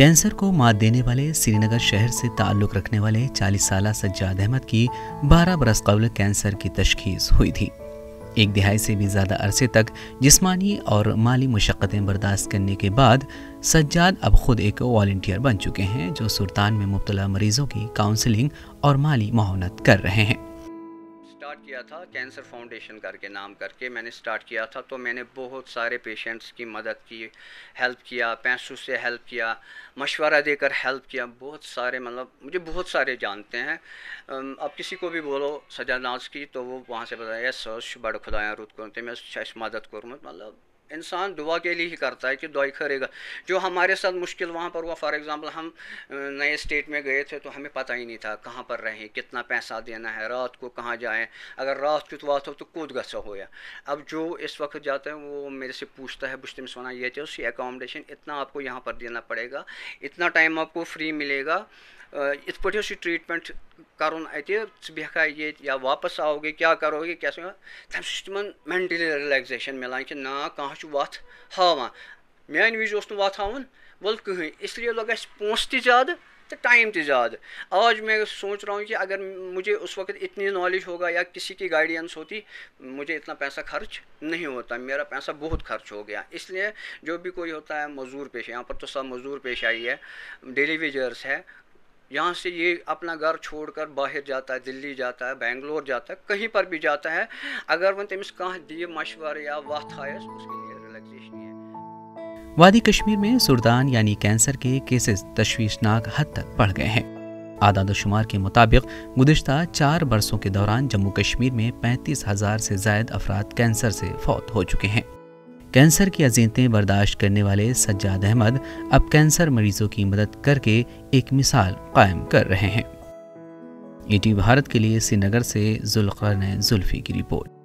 Cancer کو مات دینے والے سری نگر شہر سے تعلق رکھنے والے 40 سالہ سجاد احمد کی 12 برس قبل کینسر کی تشخیص ہوئی تھی۔ ایک دہائی سے بھی زیادہ عرصے تک جسمانی اور مالی مشقتیں برداشت کرنے کے بعد سجاد اب خود ایک والنٹیئر بن چکے ہیں جو سرطان میں مبتلا مریضوں کی کاؤنسلنگ اور مالی معاونت کر رہے ہیں۔ سٹارٹ کیا تھا کینسر فاؤنڈیشن نام کر کے میں نے سٹارٹ کیا تھا، تو میں نے بہت سارے پیشنٹس کی مدد کی، ہیلپ کیا، پیسوں سے ہیلپ کیا، مشورہ دے کر ہیلپ کیا۔ بہت سارے مجھے بہت سارے جانتے ہیں۔ اب کسی کو بھی بولو سجاد ناز کی تو وہ وہاں سے بتایا سوش بڑا خدایا رود کو میں مدد کروں۔ انسان دعا کے لیے ہی کرتا ہے کہ دعائی کرے گا۔ جو ہمارے ساتھ مشکل وہاں پر ہوا، فار ایگزامپل ہم نئے اسٹیٹ میں گئے تھے تو ہمیں پتہ ہی نہیں تھا کہاں پر رہیں، کتنا پیسہ دینا ہے، رات کو کہاں جائیں، اگر رات کیت وات ہو تو کود گھا ہویا۔ اب جو اس وقت جاتا ہے وہ میرے سے پوچھتا ہے، بس تمس ونان یہ اکاموڈیشن اتنا آپ کو یہاں پر دینا پڑے گا، اتنا ٹائم آپ کو فری ملے گا، ات پہ ٹریٹمنٹ کرن اتہ بیکھا یہ یا واپس آؤ گے کیا کرو گے کیا تم تمن مینٹلی ریلیکزیشن ملان کہ نا کھانا وت ہاوان۔ میانہ وز وت ہاون ول کہیں، اس لیے لوگ اس پونسہ تہ زیادہ تو ٹائم تہ زیادہ۔ آج میں سوچ رہا ہوں کہ اگر مجھے اس وقت اتنی نالج ہوگا یا کسی کی گائیڈنس ہوتی، مجھے اتنا پیسہ خرچ نہیں ہوتا۔ میرا پیسہ بہت خرچ ہو گیا۔ اس لیے جو بھی کوئی ہوتا ہے مزدور پیش، یہاں پر تو سب مزدور پیش آئی ہے، ڈیلی ویجرس ہے، یہاں سے یہ اپنا گھر چھوڑ کر باہر جاتا ہے، دلی جاتا ہے، بنگلور جاتا ہے، کہیں پر بھی جاتا ہے، اگر وہ تمس کہاں دی مشورہ یا وت آئس اس کے لیے ریلیکسیشن ہے۔ وادی کشمیر میں سرطان یعنی کینسر کے کیسز تشویشناک حد تک بڑھ گئے ہیں۔ اعداد و شمار کے مطابق گزشتہ 4 برسوں کے دوران جموں کشمیر میں 35,000 سے زائد افراد کینسر سے فوت ہو چکے ہیں۔ کینسر کی اذیتیں برداشت کرنے والے سجاد احمد اب کینسر مریضوں کی مدد کر کے ایک مثال قائم کر رہے ہیں۔ ETV بھارت کے لیے سری نگر سے ذوالقرنین زلفی کی رپورٹ۔